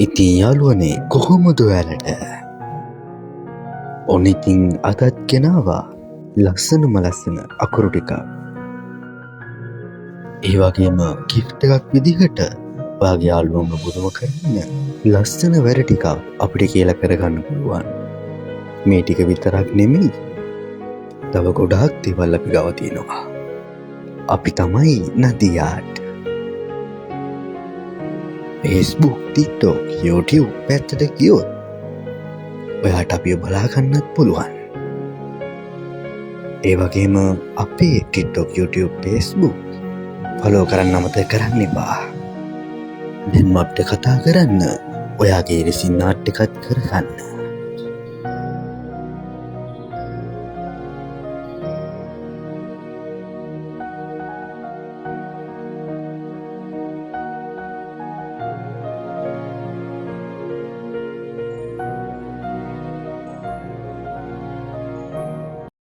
ඉතින් යාළුවනේ කොහොමද ඔයාලට? ඔන්න ඉතින් අදත් ගෙනාවා ලස්සනම ලස්සන අකුරු ටිකක්. ඒ වගේම ගිෆ්ට් එකක් විදිහට ඔයාගේ යාළුවන්ව පුදුම කරන්න ලස්සන වැඩ ටිකක් අපිට කියලා කරගන්න පුළුවන්. මේ ටික විතරක් නෙමෙයි, තව ගොඩාක් දේවල් අපි ගාව තියෙනවා. අපි තමයි නදියාට්. Facebook, TikTok, YouTube පැත්තට ගියොත් ඔයාට අපිව බලාගන්නත් පුළුවන්. ඒ වගේම අපේ TikTok, YouTube, Facebook ෆලෝ කරන්න අමතක කරන්න එපා. දැන් අපිට කතා කරන්න ඔයාගේ රිසින් නාට් එකත් කරගන්න.